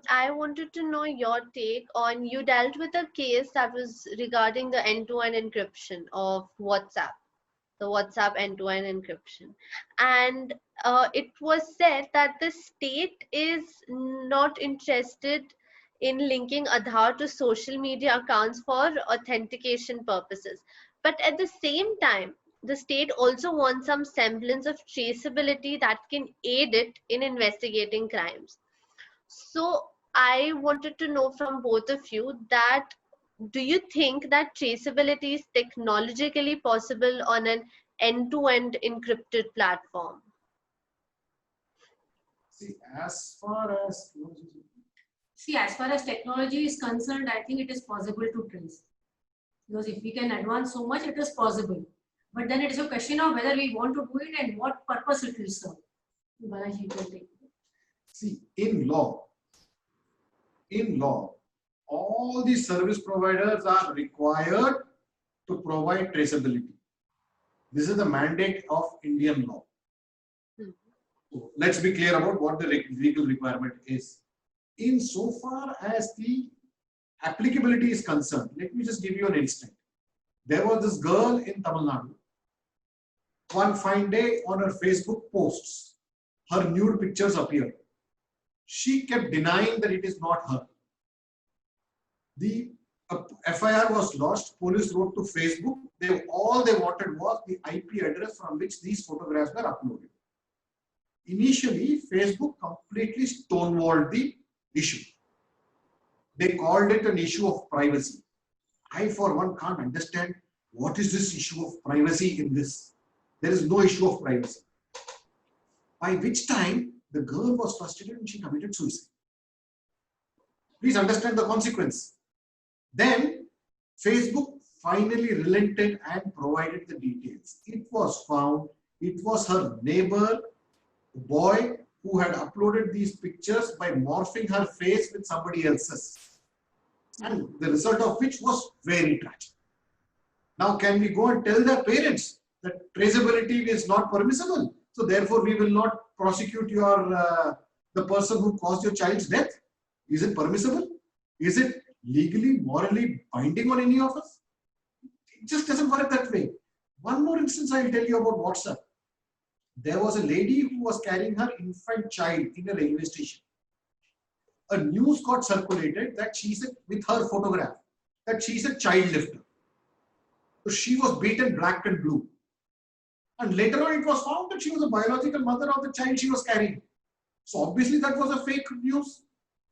I wanted to know your take on, you dealt with a case that was regarding the end-to-end encryption of WhatsApp, the WhatsApp end-to-end encryption. And it was said that the state is not interested in linking Aadhaar to social media accounts for authentication purposes. But at the same time, the state also wants some semblance of traceability that can aid it in investigating crimes. So I wanted to know from both of you that, do you think that traceability is technologically possible on an end-to-end encrypted platform? See, as far as technology is concerned, I think it is possible to trace. Because if we can advance so much, it is possible. But then it is a question of whether we want to do it and what purpose it will serve. Balaji, you can take it. See, in law, all the service providers are required to provide traceability. This is the mandate of Indian law. So let's be clear about what the legal requirement is. In so far as the applicability is concerned, let me just give you an instant. There was this girl in Tamil Nadu. One fine day on her Facebook posts, her nude pictures appeared. She kept denying that it is not her. The FIR was lodged. Police wrote to Facebook. All they wanted was the IP address from which these photographs were uploaded. Initially, Facebook completely stonewalled the issue. They called it an issue of privacy. I, for one, can't understand what is this issue of privacy in this. There is no issue of privacy. By which time, the girl was frustrated and she committed suicide. Please understand the consequence. Then, Facebook finally relented and provided the details. It was found, it was her neighbor, boy, who had uploaded these pictures by morphing her face with somebody else's. And the result of which was very tragic. Now, can we go and tell their parents that traceability is not permissible? So therefore, we will not prosecute the person who caused your child's death. Is it permissible? Is it legally, morally binding on any of us? It just doesn't work that way. One more instance I will tell you about WhatsApp. There was a lady who was carrying her infant child in a railway station. A news got circulated that she's with her photograph, that she's a child lifter. So she was beaten black and blue. And later on it was found that she was a biological mother of the child she was carrying. So obviously that was a fake news.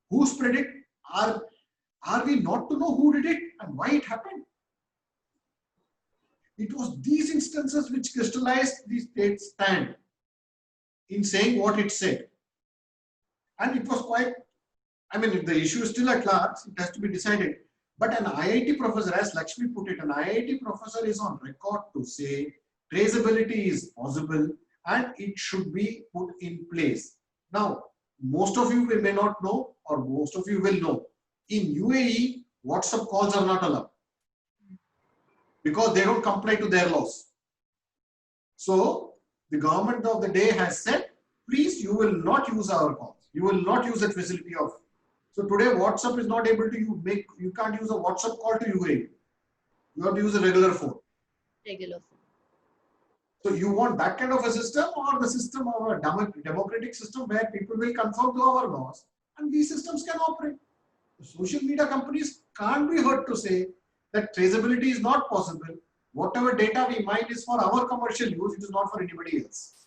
Who spread it? Are we not to know who did it and why it happened? It was these instances which crystallized the state's stand in saying what it said. And it was quite, I mean, the issue is still at large, it has to be decided. But an IIT professor, as Lakshmi put it, an IIT professor is on record to say traceability is possible and it should be put in place. Now, most of you may not know, or most of you will know, in UAE, WhatsApp calls are not allowed because they don't comply to their laws. So, the government of the day has said, please, you will not use our calls. You will not use that facility of. So today, WhatsApp is not able to you can't use a WhatsApp call to UAE. You have to use a regular phone. Regular phone. So you want that kind of a system, or the system of a democratic system where people will conform to our laws and these systems can operate. The social media companies can't be heard to say that traceability is not possible. Whatever data we mine is for our commercial use, it is not for anybody else.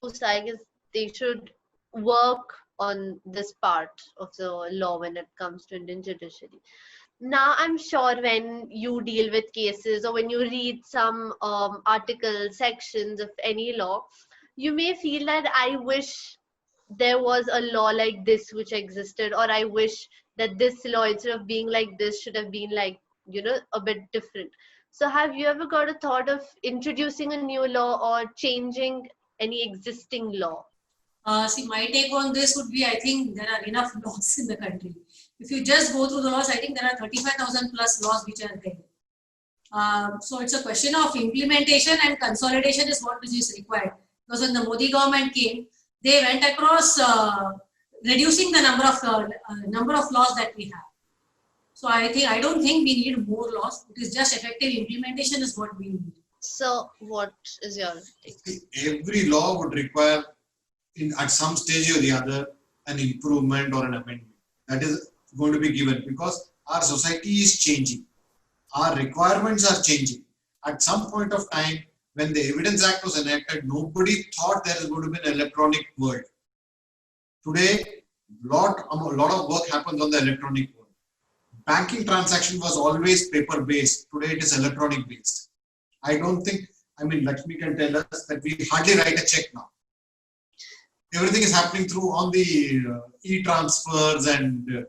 So I guess they should work on this part of the law when it comes to Indian judiciary. Now, I'm sure when you deal with cases or when you read some articles, sections of any law, you may feel that I wish there was a law like this which existed, or I wish that this law, instead of being like this, should have been like, a bit different. So have you ever got a thought of introducing a new law or changing any existing law? See, my take on this would be, I think there are enough laws in the country. If you just go through the laws, I think there are 35,000 plus laws which are there. So it's a question of implementation and consolidation is what is required. Because when the Modi government came, they went across reducing the number of laws that we have. So I don't think we need more laws. It is just effective implementation is what we need. So what is your take? Every law would require, at some stage or the other, an improvement or an amendment. That is going to be given because our society is changing. Our requirements are changing. At some point of time, when the Evidence Act was enacted, nobody thought there is going to be an electronic world. Today, lot of work happens on the electronic world. Banking transaction was always paper-based. Today, it is electronic-based. I don't think, Lakshmi can tell us that we hardly write a check now. Everything is happening through on the e-transfers, and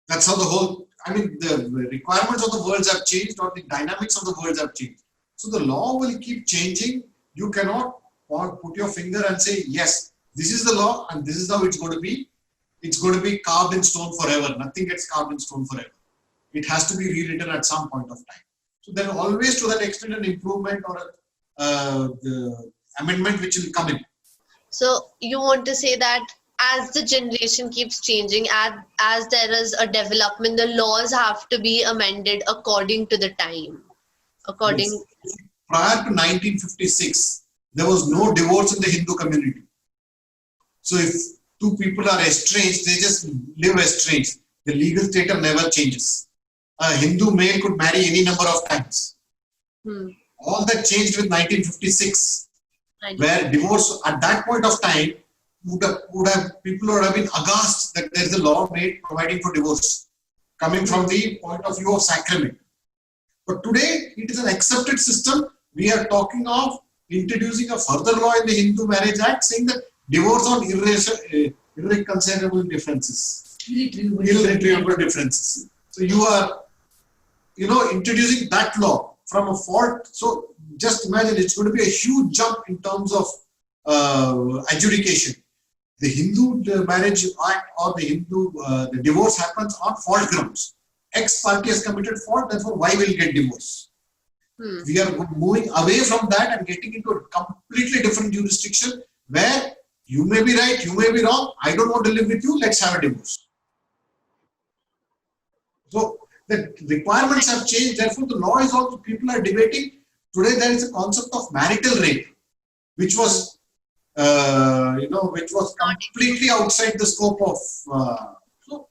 that's how the whole, the requirements of the world have changed, or the dynamics of the world have changed. So the law will keep changing. You cannot put your finger and say, yes, this is the law and this is how it's going to be. It's going to be carved in stone forever. Nothing gets carved in stone forever. It has to be rewritten at some point of time. So there will always, to that extent, an improvement or the amendment which will come in. So you want to say that as the generation keeps changing, as there is a development, the laws have to be amended according to the time. Yes. Prior to 1956, there was no divorce in the Hindu community. So if two people are estranged, they just live estranged. The legal status never changes. A Hindu male could marry any number of times. All that changed with 1956, where divorce at that point of time people would have been aghast that there is a law made providing for divorce, coming from the point of view of sacrament. But today, it is an accepted system. We are talking of introducing a further law in the Hindu Marriage Act saying that divorce on irreconcilable differences. Irretrievable differences. So you are, introducing that law from a fault. So just imagine it's going to be a huge jump in terms of adjudication. The Hindu Marriage Act or the divorce happens on fault grounds. X party has committed fault, therefore Y will get divorce. We are moving away from that and getting into a completely different jurisdiction where you may be right, you may be wrong, I don't want to live with you, let's have a divorce. So the requirements have changed, therefore the law is also, people are debating. Today there is a concept of marital rape, which was, which was completely outside the scope of, so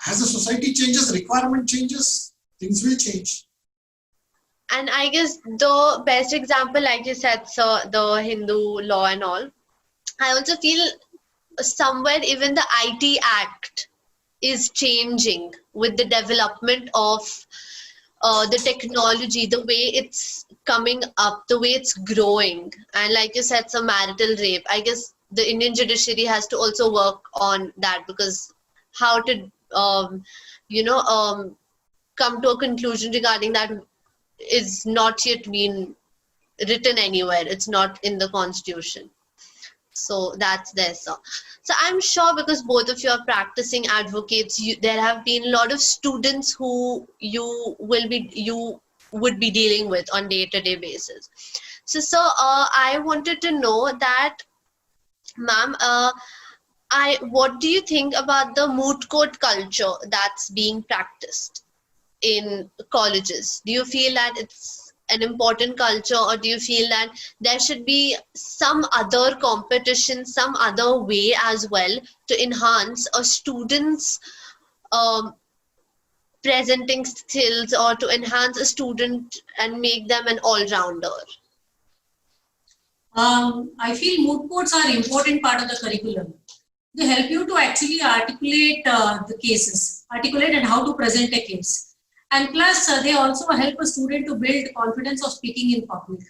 as the society changes, requirement changes, things will change. And I guess the best example, like you said, so the Hindu law and all, I also feel somewhere even the IT Act is changing with the development of the technology, the way it's coming up, the way it's growing. And like you said, some marital rape. I guess the Indian judiciary has to also work on that, because how to, come to a conclusion regarding that is not yet been written anywhere. It's not in the constitution. So that's there. So I'm sure, because both of you are practicing advocates, there have been a lot of students who you would be dealing with on day-to-day basis. So I wanted to know that, ma'am, what do you think about the moot court culture that's being practiced in colleges? Do you feel that it's an important culture, or do you feel that there should be some other competition, some other way as well to enhance a student's presenting skills, or to enhance a student and make them an all-rounder? I feel moot courts are an important part of the curriculum. They help you to actually articulate the cases, articulate and how to present a case. And plus, they also help a student to build confidence of speaking in public.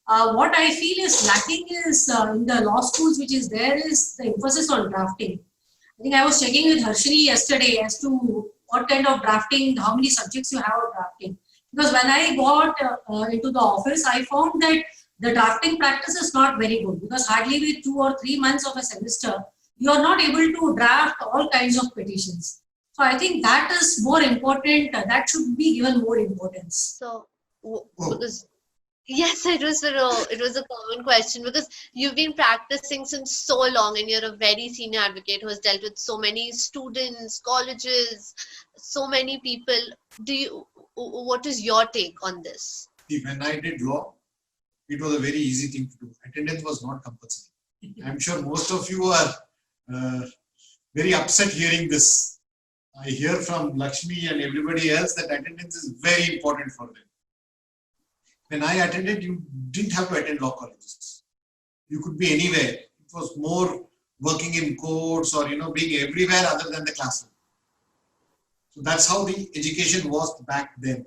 What I feel is lacking is in the law schools, which is there, is the emphasis on drafting. I think I was checking with Harshini yesterday as to what kind of drafting, how many subjects you have of drafting. Because when I got into the office, I found that the drafting practice is not very good, because hardly with 2 or 3 months of a semester, you are not able to draft all kinds of petitions. So I think that is more important. That should be given more importance. So, because Yes, it was a common question because you've been practicing since so long and you're a very senior advocate who has dealt with so many students, colleges, so many people. What is your take on this? When I did law, it was a very easy thing to do. Attendance was not compulsory. I'm sure most of you are very upset hearing this. I hear from Lakshmi and everybody else that attendance is very important for them. When I attended, you didn't have to attend law colleges. You could be anywhere. It was more working in courts or being everywhere other than the classroom. So that's how the education was back then.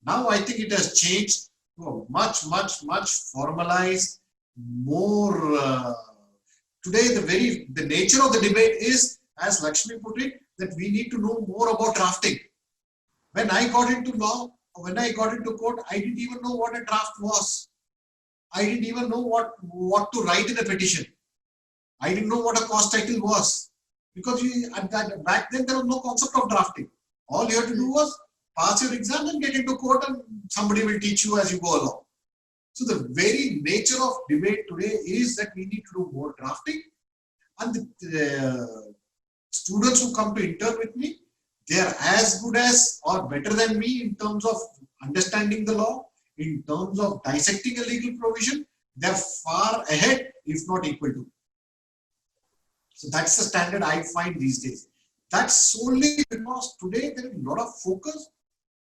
Now I think it has changed to a much formalized, more. Today the nature of the debate is, as Lakshmi put it, that we need to know more about drafting. When I got into law, when I got into court, I didn't even know what a draft was. I didn't even know what to write in a petition. I didn't know what a cause title was. Because back then there was no concept of drafting. All you had to do was pass your exam and get into court, and somebody will teach you as you go along. So the very nature of debate today is that we need to do more drafting. And the students who come to intern with me, they are as good as or better than me in terms of understanding the law, in terms of dissecting a legal provision. They are far ahead, if not equal to. So that's the standard I find these days. That's solely because today there is a lot of focus.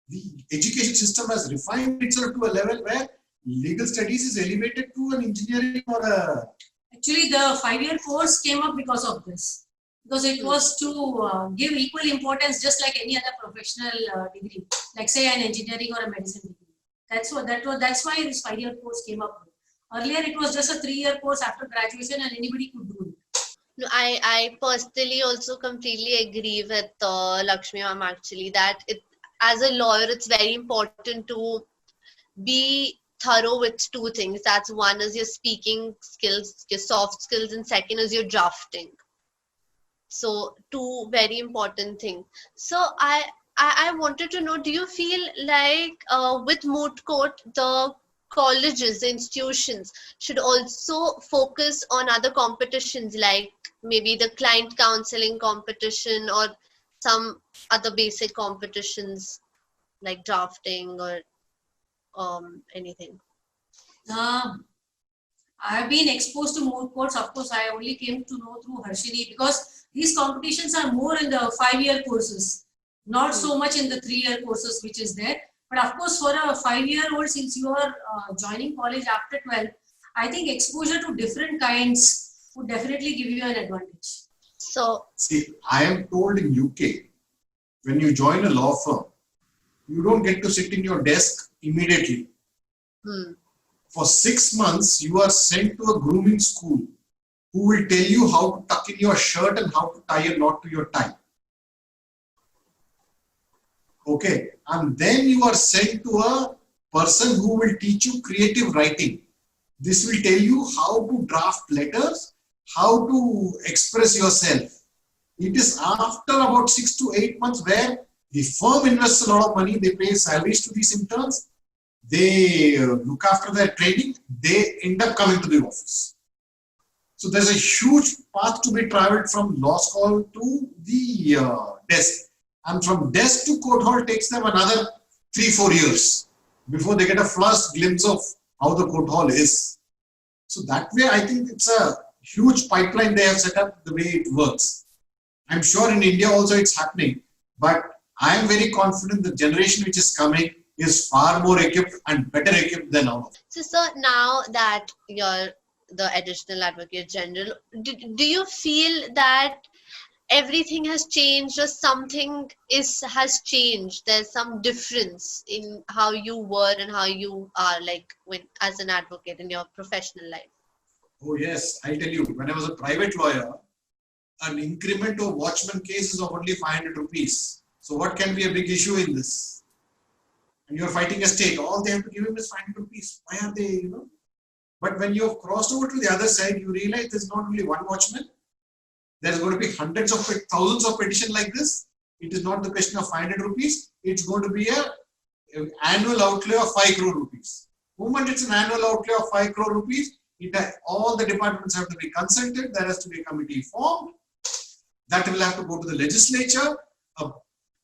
The education system has refined itself to a level where legal studies is elevated to an engineering or a... Actually, the 5-year course came up because of this. Because it was to give equal importance, just like any other professional degree, like say an engineering or a medicine degree. That's why this 5-year course came up. Earlier, it was just a 3-year course after graduation, and anybody could do it. No, I personally also completely agree with Lakshmi ma'am actually that as a lawyer it's very important to be thorough with two things. That's one is your speaking skills, your soft skills, and second is your drafting. So two very important things. So I wanted to know, do you feel like with moot court the colleges, the institutions should also focus on other competitions like maybe the client counseling competition or some other basic competitions like drafting or anything? I have been exposed to moot courts. Of course, I only came to know through Harshini because these competitions are more in the 5-year courses, not so much in the 3-year courses which is there. But of course, for a 5-year-old, since you are joining college after 12, I think exposure to different kinds would definitely give you an advantage. So, see, I am told in UK, when you join a law firm, you don't get to sit in your desk immediately. For 6 months, you are sent to a grooming school who will tell you how to tuck in your shirt and how to tie a knot to your tie. Okay, and then you are sent to a person who will teach you creative writing. This will tell you how to draft letters, how to express yourself. It is after about 6 to 8 months where the firm invests a lot of money, they pay salaries to these interns, they look after their training, they end up coming to the office. So there's a huge path to be traveled from law school to the desk. And from desk to court hall takes them another 3-4 years before they get a first glimpse of how the court hall is. So that way, I think it's a huge pipeline they have set up the way it works. I'm sure in India also it's happening, but I am very confident the generation which is coming is far more equipped and better equipped than all of us. So, sir, now that you're the Additional Advocate General, do you feel that everything has changed or something has changed? There's some difference in how you were and how you are like as an advocate in your professional life? Oh yes, I tell you, when I was a private lawyer, an increment of watchman cases of only 500 rupees. So what can be a big issue in this? And you're fighting a state, all they have to give him is 500 rupees. Why are they, But when you have crossed over to the other side, you realize there's not only one watchman. There's going to be hundreds of thousands of petitions like this. It is not the question of 500 rupees. It's going to be an annual outlay of 5 crore rupees. Moment it's an annual outlay of 5 crore rupees, all the departments have to be consulted. There has to be a committee formed. That will have to go to the legislature. A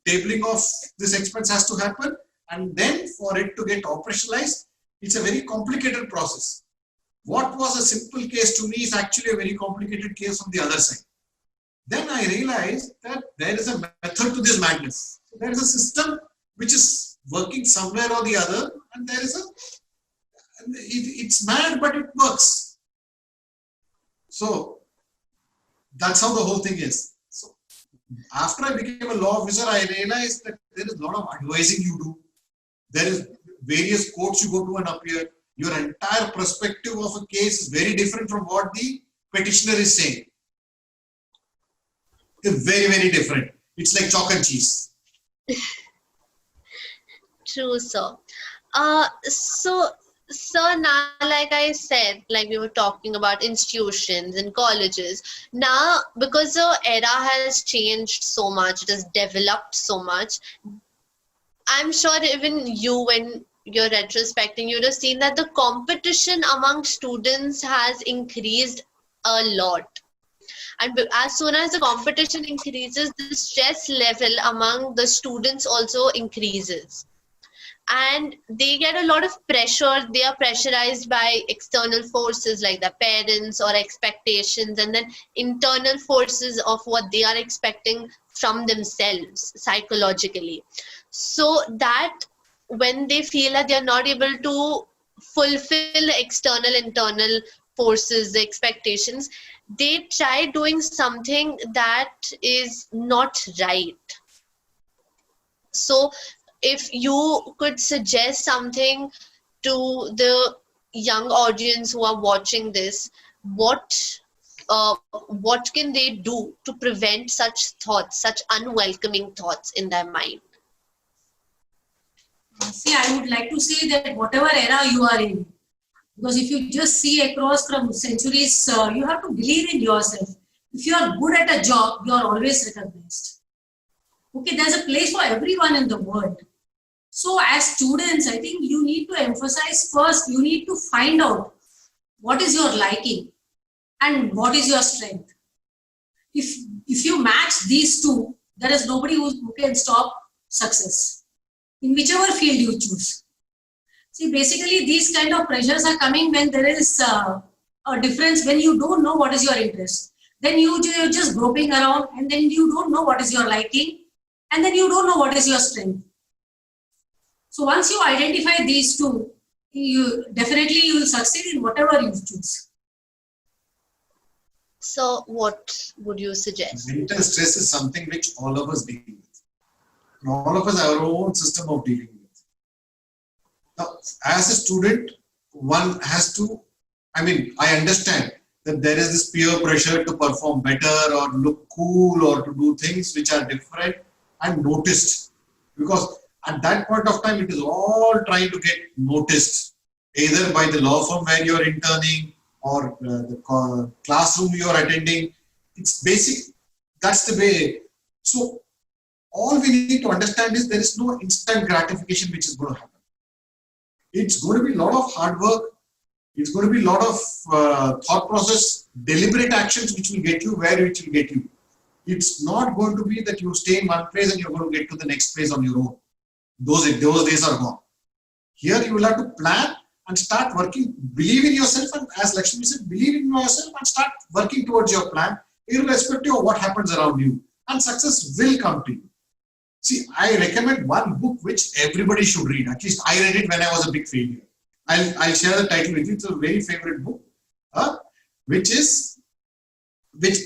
tabling of this expense has to happen. And then for it to get operationalized, it's a very complicated process. What was a simple case to me is actually a very complicated case on the other side. Then I realized that there is a method to this madness. So there is a system which is working somewhere or the other, and there is it's mad, but it works. So that's how the whole thing is. So after I became a law officer, I realized that there is a lot of advising you do. There is various courts you go to and appear. Your entire perspective of a case is very different from what the petitioner is saying. It's very, very different. It's like chalk and cheese. True, sir. Sir, now, like I said, like we were talking about institutions and colleges. Now, because the era has changed so much, it has developed so much, I'm sure even you, when you're retrospecting, you'd have seen that the competition among students has increased a lot. And as soon as the competition increases, the stress level among the students also increases. And they get a lot of pressure. They are pressurized by external forces like their parents or expectations, and then internal forces of what they are expecting from themselves psychologically. So that when they feel that they are not able to fulfill external, internal forces, the expectations, they try doing something that is not right. So if you could suggest something to the young audience who are watching this, what can they do to prevent such thoughts, such unwelcoming thoughts in their mind? See, I would like to say that whatever era you are in, because if you just see across from centuries, you have to believe in yourself. If you are good at a job, you are always recognized. Okay, there's a place for everyone in the world. So as students, I think you need to emphasize first, you need to find out what is your liking and what is your strength. If you match these two, there is nobody who can stop success in whichever field you choose. See, basically these kind of pressures are coming when there is a difference, when you don't know what is your interest. Then you're just groping around, and then you don't know what is your liking, and then you don't know what is your strength. So once you identify these two, you will succeed in whatever you choose. So what would you suggest? Mental stress is something which all of us deal with. And all of us have our own system of dealing with. Now, as a student, one has to, I understand that there is this peer pressure to perform better or look cool or to do things which are different and noticed, because at that point of time, it is all trying to get noticed, either by the law firm where you are interning or the classroom you are attending. It's basic. That's the way. So all we need to understand is there is no instant gratification which is going to happen. It's going to be a lot of hard work. It's going to be a lot of thought process, deliberate actions which will get you where it will get you. It's not going to be that you stay in one place and you're going to get to the next place on your own. Those days are gone. Here you will have to plan and start working. Believe in yourself, and as Lakshmi said, believe in yourself and start working towards your plan, irrespective of what happens around you. And success will come to you. See, I recommend one book which everybody should read. At least I read it when I was a big failure. I'll share the title with you. It's a very favorite book, which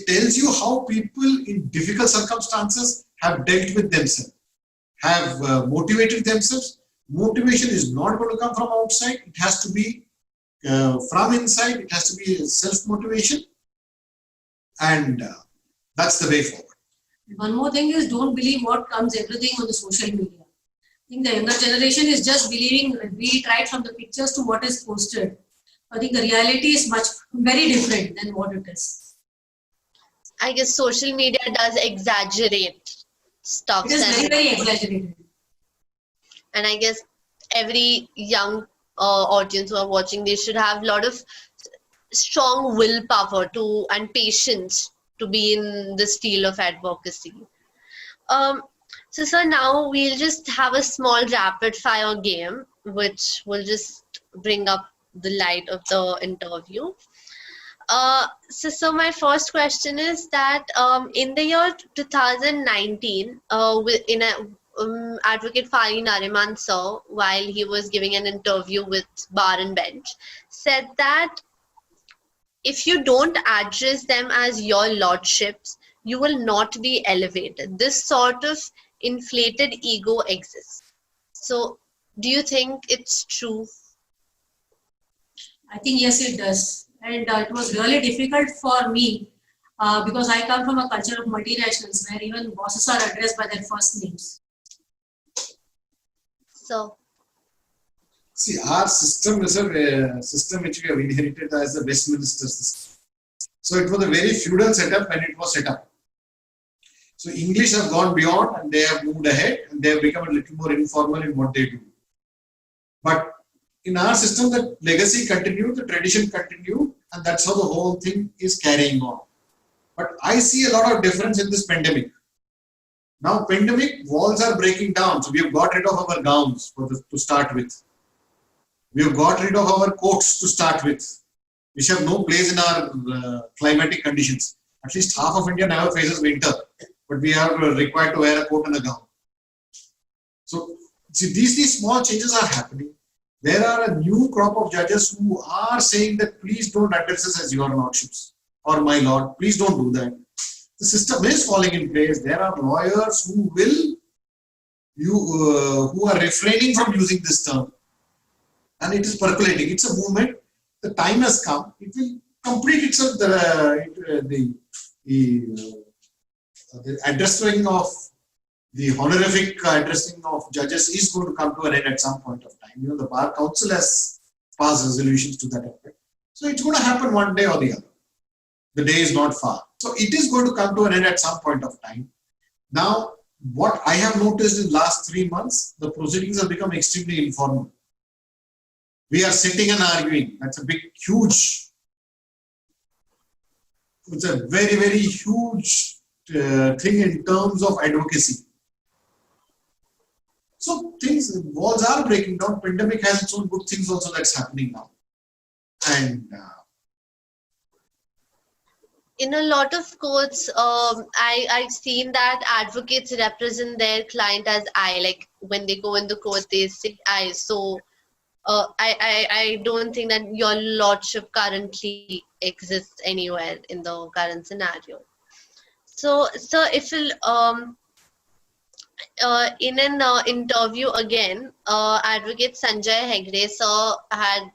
tells you how people in difficult circumstances have dealt with themselves, have motivated themselves. Motivation is not going to come from outside. It has to be from inside. It has to be self-motivation. And that's the way forward. One more thing is, don't believe what comes everything on the social media. I think the younger generation is just believing, be it right from the pictures to what is posted. I think the reality is very different than what it is. I guess social media does exaggerate stuff. It is very, very exaggerated. And I guess every young audience who are watching, they should have a lot of strong willpower to and patience to be in this field of advocacy. Um, so, sir, now we'll just have a small rapid fire game, which will just bring up the light of the interview. So my first question is that in the year 2019, in a Advocate Fali Nariman sir, while he was giving an interview with Bar and Bench, said that if you don't address them as your lordships, you will not be elevated. This sort of inflated ego exists. So, do you think it's true? I think yes, it does. And it was really difficult for me because I come from a culture of multinationals where even bosses are addressed by their first names. So, see, our system is a system which we have inherited as the Westminster system. So it was a very feudal setup when it was set up. So English has gone beyond and they have moved ahead and they have become a little more informal in what they do. But in our system, the legacy continued, the tradition continued, and that's how the whole thing is carrying on. But I see a lot of difference in this pandemic. Now, pandemic walls are breaking down, so we have got rid of our gowns to start with. We have got rid of our coats to start with, which have no place in our climatic conditions. At least half of India never faces winter, but we are required to wear a coat and a gown. So, see, these small changes are happening. There are a new crop of judges who are saying that please don't address us as your lordships or my lord. Please don't do that. The system is falling in place. There are lawyers who who are refraining from using this term, and it is percolating. It's a movement. The time has come. It will complete itself. The addressing of the honorific addressing of judges is going to come to an end at some point of time. You know, the Bar Council has passed resolutions to that effect. So it's going to happen one day or the other. The day is not far. So it is going to come to an end at some point of time. Now, what I have noticed in the last 3 months, the proceedings have become extremely informal. We are sitting and arguing. That's a huge, it's a very, very huge thing in terms of advocacy. So walls are breaking down. Pandemic has its own good things also that's happening now. And in a lot of courts, I've seen that advocates represent their client as I. Like when they go in the court, they say I. So I don't think that your lordship currently exists anywhere in the current scenario. So if in an interview again, Advocate Sanjay Hegde sir had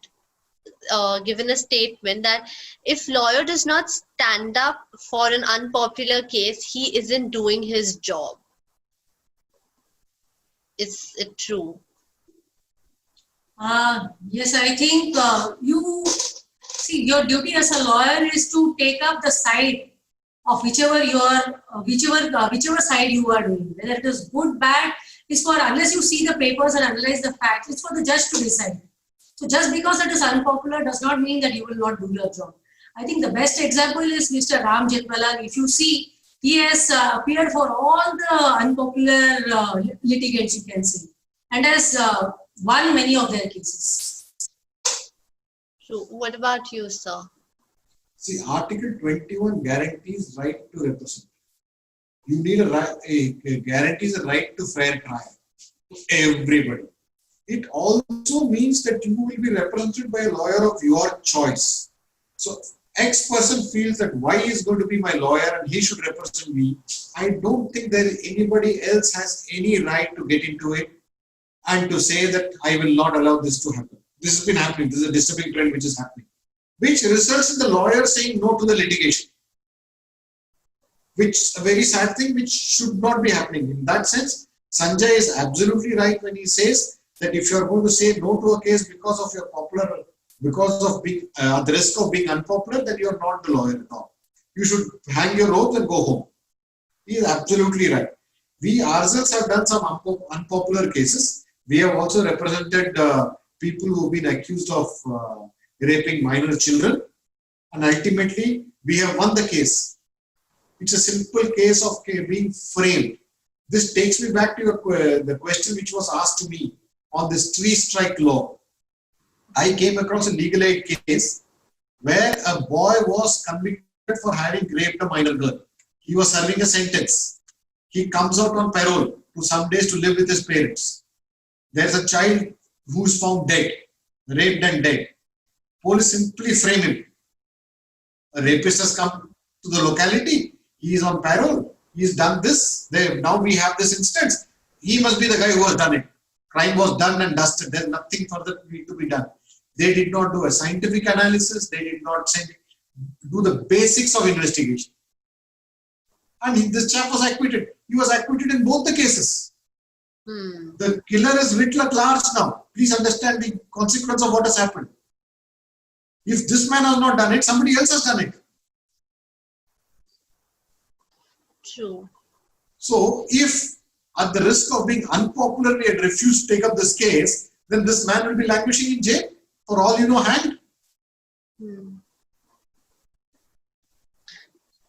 given a statement that if lawyer does not stand up for an unpopular case, he isn't doing his job. Is it true? Yes, I think your duty as a lawyer is to take up the side of whichever side you are doing, whether it is good, bad, is for, unless you see the papers and analyze the facts, it's for the judge to decide. So just because it is unpopular does not mean that you will not do your job. I think the best example is Mr. Ram Jethmalal. If you see, he has appeared for all the unpopular litigants, you can see, and has won many of their cases. True. What about you, sir? See, Article 21 guarantees right to represent. You need guarantees a right to fair trial to everybody. It also means that you will be represented by a lawyer of your choice. So, X person feels that Y is going to be my lawyer and he should represent me. I don't think that anybody else has any right to get into it and to say that I will not allow this to happen. This has been happening. This is a disturbing trend which is happening, which results in the lawyer saying no to the litigation, which is a very sad thing which should not be happening. In that sense, Sanjay is absolutely right when he says that if you are going to say no to a case because of the risk of being unpopular, then you are not the lawyer at all. You should hang your oath and go home. He is absolutely right. We ourselves have done some unpopular cases. We have also represented people who've been accused of raping minor children, and ultimately we have won the case. It's a simple case of being framed. This takes me back to the question which was asked to me on this tree strike law. I came across a legal aid case where a boy was convicted for having raped a minor girl. He was serving a sentence. He comes out on parole to some days to live with his parents. There's a child who's found dead, raped and dead. Police simply frame him. A rapist has come to the locality. He is on parole. He's done this. Now we have this instance. He must be the guy who has done it. Crime was done and dusted. There's nothing further to be done. They did not do a scientific analysis. They did not do the basics of investigation. And this chap was acquitted. He was acquitted in both the cases. The killer is writ large now. Please understand the consequence of what has happened. If this man has not done it, somebody else has done it. True. So, if at the risk of being unpopular, we had refused to take up this case, then this man will be languishing in jail, for all you know, hanged.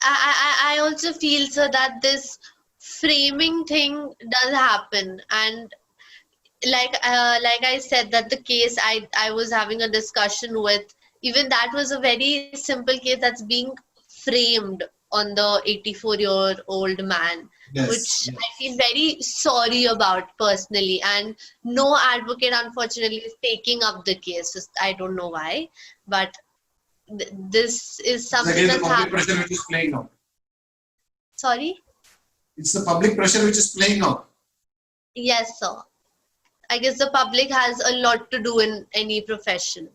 I also feel, sir, that this framing thing does happen, and like I said, that the case I was having a discussion with, even that was a very simple case that's being framed on the 84-year-old man, Yes, which I feel very sorry about personally, and no advocate unfortunately is taking up the case. I don't know why, but this is something again the that's public happening. pressure which is playing out. Sorry? It's the public pressure which is playing out. Yes, sir. I guess the public has a lot to do in any profession.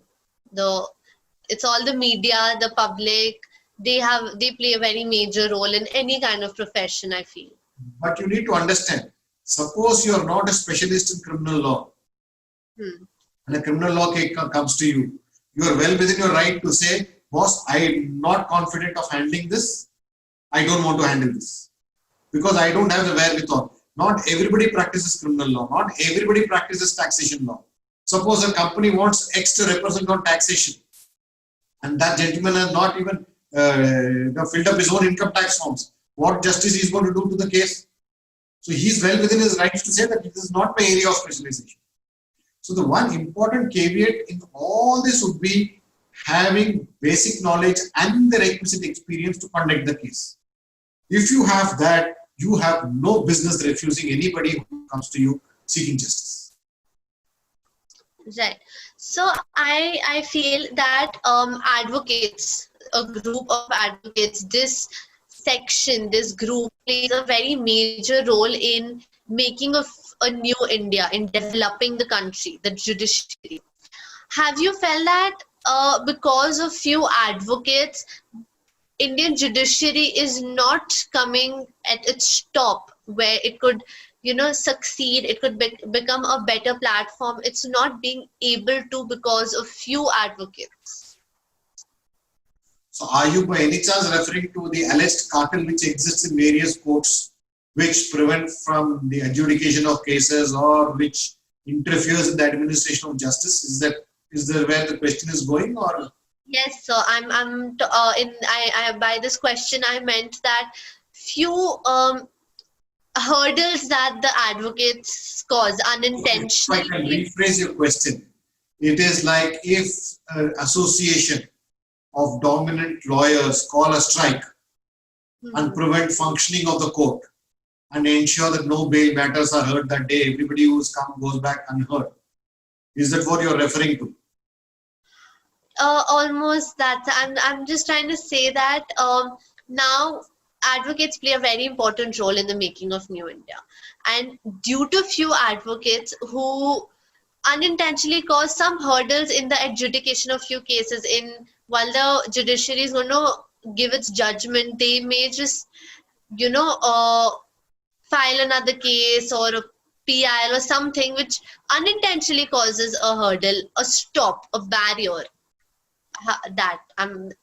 It's all the media, the public. They play a very major role in any kind of profession, I feel. But you need to understand, suppose you are not a specialist in criminal law, and a criminal law case comes to you, you are well within your right to say, boss, I am not confident of handling this. I don't want to handle this because I don't have the wherewithal. Not everybody practices criminal law. Not everybody practices taxation law. Suppose a company wants X to represent on taxation, and that gentleman has not even filled up his own income tax forms. What justice he is going to do to the case? So he is well within his rights to say that this is not my area of specialization. So the one important caveat in all this would be having basic knowledge and the requisite experience to conduct the case. If you have that, you have no business refusing anybody who comes to you seeking justice. Right. So I feel that advocates, a group of advocates, this group plays a very major role in making a new India, in developing the country, the judiciary. Have you felt that because of few advocates, Indian judiciary is not coming at its top where it could, succeed, it could become a better platform? It's not being able to because of few advocates. So are you by any chance referring to the alleged cartel which exists in various courts, which prevent from the adjudication of cases or which interferes in the administration of justice? Is that where the question is going, or? Yes, so by this question I meant that few hurdles that the advocates cause unintentionally. If I can rephrase your question, it is like if an association of dominant lawyers call a strike and prevent functioning of the court and ensure that no bail matters are heard that day, everybody who's come goes back unheard. Is that what you're referring to? Almost that. I'm just trying to say that now advocates play a very important role in the making of New India, and due to few advocates who unintentionally cause some hurdles in the adjudication of few cases, while the judiciary is going to give its judgment, they may just file another case or a PIL or something which unintentionally causes a hurdle, a stop, a barrier.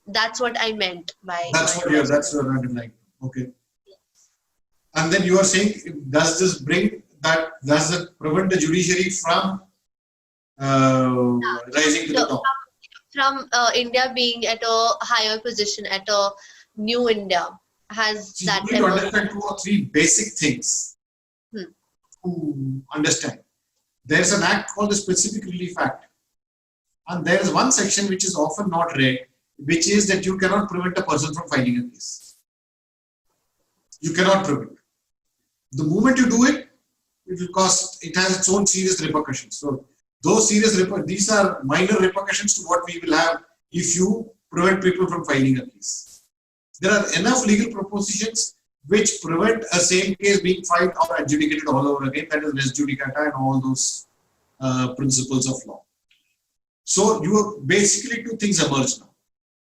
That's what I meant by. That's what you're underlying. Okay. And then you are saying, does it prevent the judiciary from rising to the top. From India being at a higher position, at a new India, has So that you need to emerged? understand 2 or 3 basic things to understand. There's an act called the Specific Relief Act. And there is one section which is often not read, which is that you cannot prevent a person from filing a case. You cannot prevent. The moment you do it, it will cost, it has its own serious repercussions. So those serious these are minor repercussions to what we will have if you prevent people from filing a case. There are enough legal propositions which prevent a same case being filed or adjudicated all over again, that is res judicata and all those principles of law. So you have basically 2 things emerge now.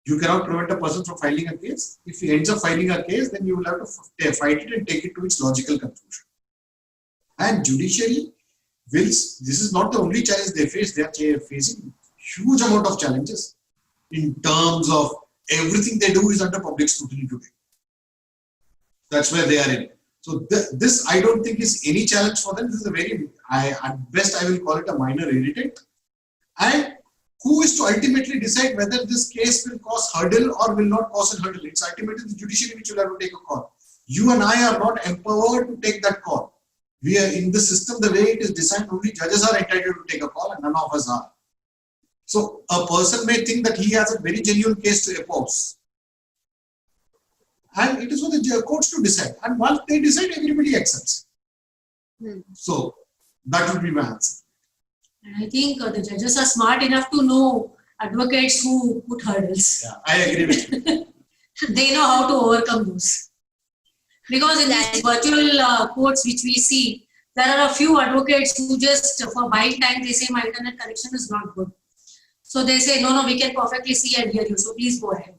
You cannot prevent a person from filing a case. If he ends up filing a case, then you will have to fight it and take it to its logical conclusion. And judiciary this is not the only challenge they face. They are facing huge amount of challenges in terms of everything they do is under public scrutiny today. That's where they are in. So this I don't think is any challenge for them. This is a very, at best I will call it a minor irritant. And who is to ultimately decide whether this case will cause hurdle or will not cause a hurdle? It's ultimately the judiciary which will have to take a call. You and I are not empowered to take that call. We are in the system, the way it is designed, only judges are entitled to take a call and none of us are. So a person may think that he has a very genuine case to oppose. And it is for the courts to decide. And once they decide, everybody accepts. So that would be my answer. And I think the judges are smart enough to know advocates who put hurdles. Yeah, I agree with you. They know how to overcome those. Because in these virtual courts which we see, there are a few advocates who just, for buying time, they say my internet connection is not good. So they say, no, we can perfectly see and hear you. So please go ahead.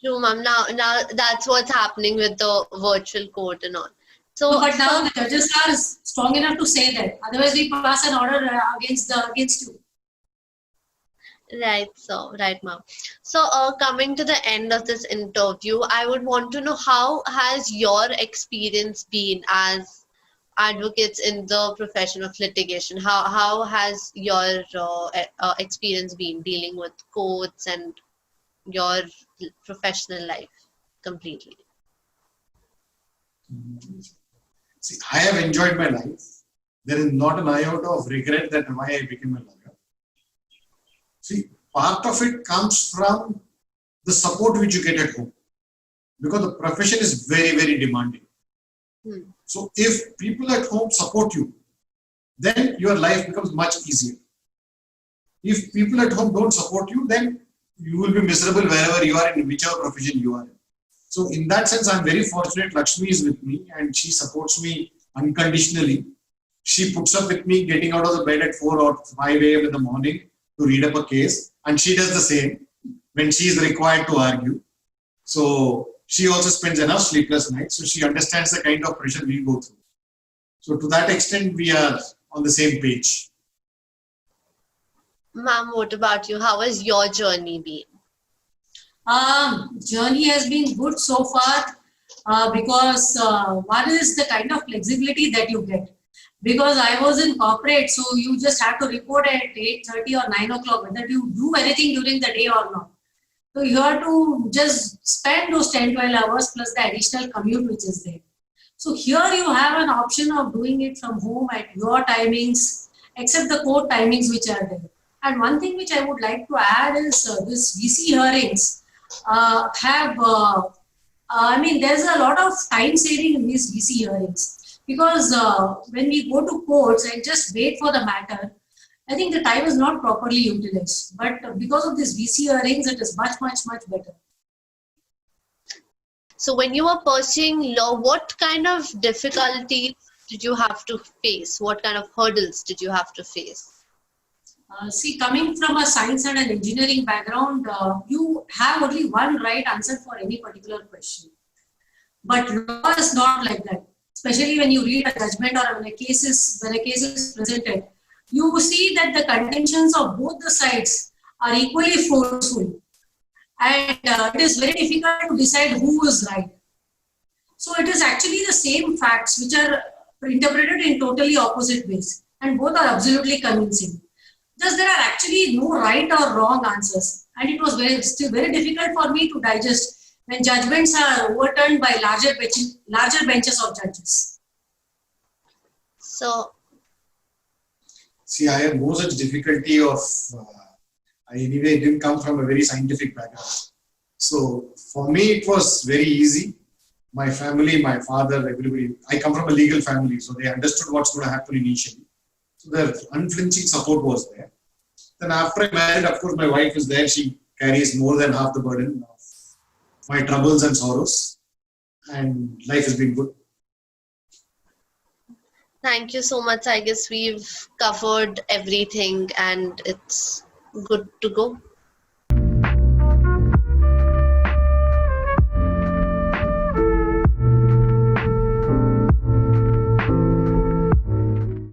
True, ma'am. Now that's what's happening with the virtual court and all. So, but now the judges are strong enough to say that. Otherwise, we pass an order against you. Right, so right, ma'am. So, coming to the end of this interview, I would want to know how has your experience been as advocates in the profession of litigation? How has your experience been dealing with courts and your professional life completely? See, I have enjoyed my life. There is not an iota of regret that why I became a lawyer. See, part of it comes from the support which you get at home, because the profession is very, very demanding. So if people at home support you, then your life becomes much easier. If people at home don't support you, then you will be miserable wherever you are, in whichever profession you are in. So in that sense, I'm very fortunate. Lakshmi is with me and she supports me unconditionally. She puts up with me getting out of the bed at 4 or 5 a.m. in the morning to read up a case, and she does the same when she is required to argue. So she also spends enough sleepless nights, so she understands the kind of pressure we go through. So to that extent, we are on the same page. Ma'am, what about you? How has your journey been? Journey has been good so far because one is the kind of flexibility that you get. Because I was in corporate, so you just have to report at 8:30 or 9 o'clock, whether you do anything during the day or not. So you have to just spend those 10-12 hours plus the additional commute which is there. So here you have an option of doing it from home at your timings, except the court timings which are there. And one thing which I would like to add is this VC hearings there's a lot of time saving in these VC hearings. Because when we go to courts and just wait for the matter, I think the time is not properly utilized. But because of these VC hearings, it is much, much, much better. So when you were pursuing law, what kind of difficulties did you have to face? What kind of hurdles did you have to face? Coming from a science and an engineering background, you have only one right answer for any particular question. But law is not like that. Especially when you read a judgment or when a case is presented, you will see that the contentions of both the sides are equally forceful. And it is very difficult to decide who is right. So it is actually the same facts which are interpreted in totally opposite ways. and both are absolutely convincing. Thus, there are actually no right or wrong answers, and it was still very difficult for me to digest when judgments are overturned by larger benches of judges. So, See, I had no such difficulty of, I anyway didn't come from a very scientific background. So for me, it was very easy. My family, my father, everybody, I come from a legal family, so they understood what's going to happen initially. So their unflinching support was there. Then after I married, of course, my wife is there. She carries more than half the burden of my troubles and sorrows. And life has been good. thank you so much. I guess we've covered everything and it's good to go.